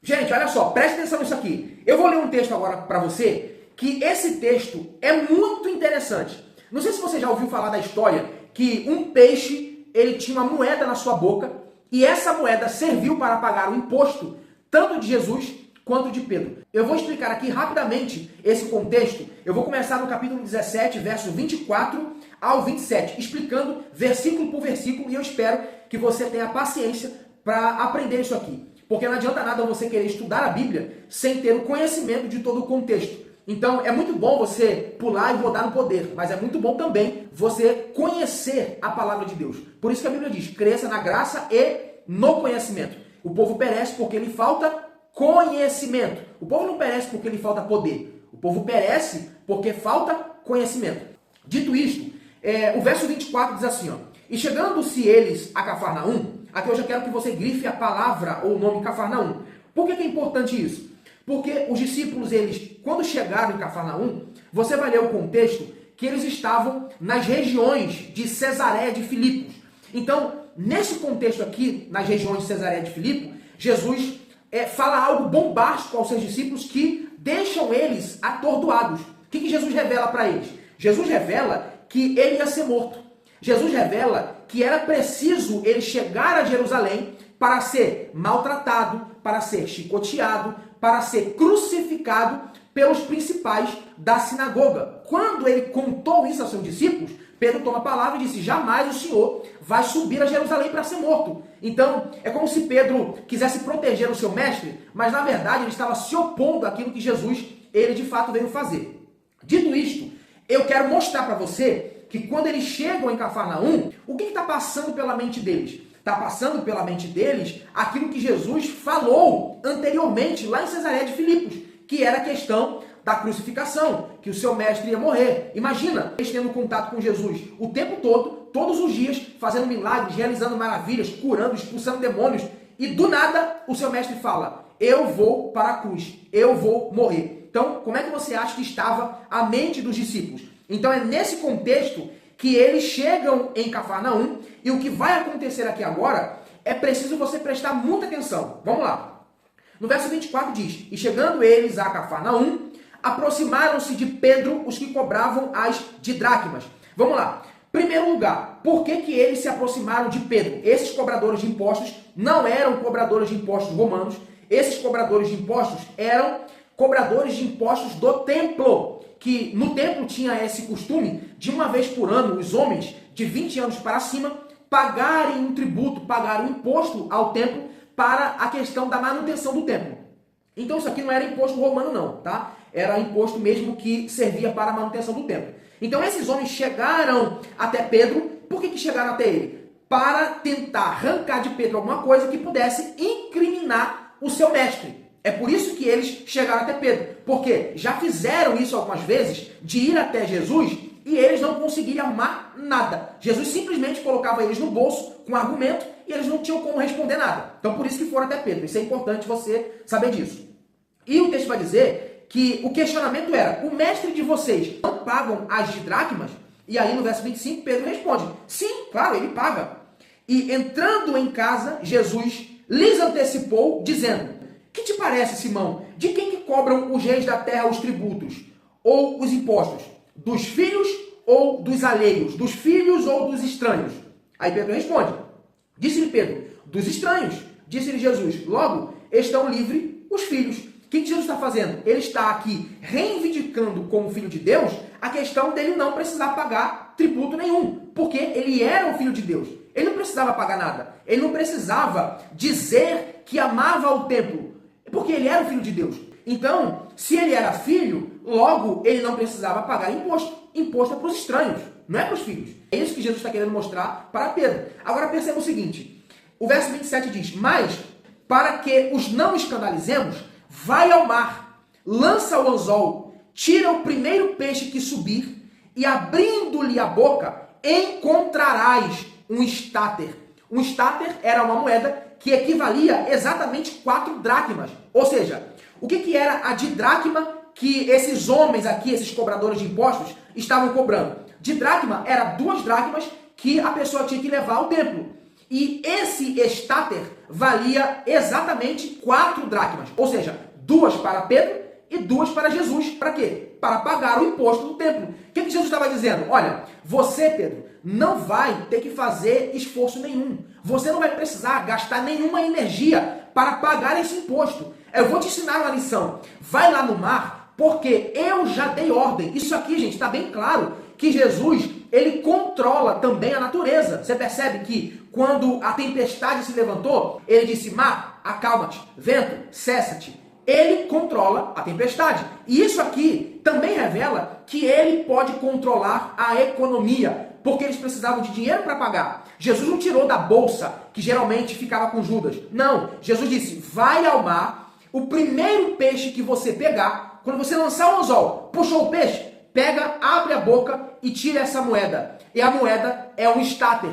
Gente, olha só, preste atenção nisso aqui. Eu vou ler um texto agora para você, que esse texto é muito interessante. Não sei se você já ouviu falar da história que um peixe, ele tinha uma moeda na sua boca e essa moeda serviu para pagar o imposto tanto de Jesus quanto de Pedro. Eu vou explicar aqui rapidamente esse contexto. Eu vou começar no capítulo 17, verso 24 ao 27, explicando versículo por versículo, e eu espero que você tenha paciência para aprender isso aqui. Porque não adianta nada você querer estudar a Bíblia sem ter o conhecimento de todo o contexto. Então, é muito bom você pular e rodar no poder, mas é muito bom também você conhecer a palavra de Deus. Por isso que a Bíblia diz, cresça na graça e no conhecimento. O povo perece porque lhe falta conhecimento. O povo não perece porque lhe falta poder. O povo perece porque falta conhecimento. Dito isto, o verso 24 diz assim, ó, e chegando-se eles a Cafarnaum, aqui eu já quero que você grife a palavra ou o nome Cafarnaum. Por que é importante isso? Porque os discípulos, eles, quando chegaram em Cafarnaum, você vai ler o contexto que eles estavam nas regiões de Cesareia de Filipos. Então, nesse contexto aqui, nas regiões de Cesareia de Filipe, Jesus fala algo bombástico aos seus discípulos que deixam eles atordoados. O que Jesus revela para eles? Jesus revela que ele ia ser morto. Jesus revela que era preciso ele chegar a Jerusalém para ser maltratado, para ser chicoteado, para ser crucificado pelos principais da sinagoga. Quando ele contou isso aos seus discípulos, Pedro toma a palavra e disse, jamais o Senhor vai subir a Jerusalém para ser morto. Então, é como se Pedro quisesse proteger o seu mestre, mas na verdade ele estava se opondo àquilo que Jesus, ele de fato veio fazer. Dito isto, eu quero mostrar para você que quando eles chegam em Cafarnaum, o que está passando pela mente deles? Está passando pela mente deles aquilo que Jesus falou anteriormente lá em Cesareia de Filipos, que era a questão da crucificação, que o seu mestre ia morrer. Imagina, eles tendo contato com Jesus o tempo todo, todos os dias, fazendo milagres, realizando maravilhas, curando, expulsando demônios, e do nada o seu mestre fala, eu vou para a cruz, eu vou morrer. Então, como é que você acha que estava a mente dos discípulos? Então é nesse contexto que eles chegam em Cafarnaum, e o que vai acontecer aqui agora é preciso você prestar muita atenção. Vamos lá. No verso 24 diz, e chegando eles a Cafarnaum, aproximaram-se de Pedro os que cobravam as didracmas. Vamos lá. Primeiro lugar, por que eles se aproximaram de Pedro? Esses cobradores de impostos não eram cobradores de impostos romanos, esses cobradores de impostos eram cobradores de impostos do templo, que no templo tinha esse costume de uma vez por ano os homens de 20 anos para cima pagarem um tributo, pagarem um imposto ao templo para a questão da manutenção do templo. Então isso aqui não era imposto romano não, tá? Era imposto mesmo que servia para a manutenção do templo. Então esses homens chegaram até Pedro, por que chegaram até ele? Para tentar arrancar de Pedro alguma coisa que pudesse incriminar o seu mestre. É por isso que eles chegaram até Pedro, porque já fizeram isso algumas vezes, de ir até Jesus, e eles não conseguiram arrumar nada. Jesus simplesmente colocava eles no bolso com argumento, e eles não tinham como responder nada. Então por isso que foram até Pedro. Isso é importante você saber disso. E o texto vai dizer que o questionamento era, o mestre de vocês não pagam as didracmas? E aí no verso 25 Pedro responde, sim, claro, ele paga. E entrando em casa, Jesus lhes antecipou, dizendo, que te parece, Simão, de quem que cobram os reis da terra os tributos ou os impostos? Dos filhos ou dos alheios? Dos filhos ou dos estranhos? Aí Pedro responde, disse-lhe Pedro, dos estranhos. Disse-lhe Jesus, logo estão livres os filhos. O que Jesus está fazendo? Ele está aqui reivindicando como filho de Deus a questão dele não precisar pagar tributo nenhum, porque ele era um filho de Deus. Ele não precisava pagar nada. Ele não precisava dizer que amava o templo, porque ele era o filho de Deus. Então, se ele era filho, logo ele não precisava pagar imposto. Imposto é para os estranhos, não é para os filhos. É isso que Jesus está querendo mostrar para Pedro. Agora perceba o seguinte, o verso 27 diz, mas para que os não escandalizemos, vai ao mar, lança o anzol, tira o primeiro peixe que subir, e abrindo-lhe a boca, encontrarás um estáter. Um estáter era uma moeda que equivalia exatamente 4 dracmas. Ou seja, o que era a didracma que esses homens aqui, esses cobradores de impostos, estavam cobrando? Didracma era 2 dracmas que a pessoa tinha que levar ao templo. E esse estáter valia exatamente 4 dracmas, ou seja, 2 para Pedro e 2 para Jesus. Para quê? Para pagar o imposto do templo. O que Jesus estava dizendo? Olha, você, Pedro, não vai ter que fazer esforço nenhum. Você não vai precisar gastar nenhuma energia para pagar esse imposto. Eu vou te ensinar uma lição. Vai lá no mar, porque eu já dei ordem. Isso aqui, gente, está bem claro que Jesus, ele controla também a natureza. Você percebe que quando a tempestade se levantou, ele disse: mar, acalma-te, vento, cessa-te. Ele controla a tempestade. E isso aqui também revela que ele pode controlar a economia, porque eles precisavam de dinheiro para pagar. Jesus não tirou da bolsa, que geralmente ficava com Judas. Não, Jesus disse: vai ao mar, o primeiro peixe que você pegar, quando você lançar o anzol, puxou o peixe, pega, abre a boca e tira essa moeda. E a moeda é um estáter,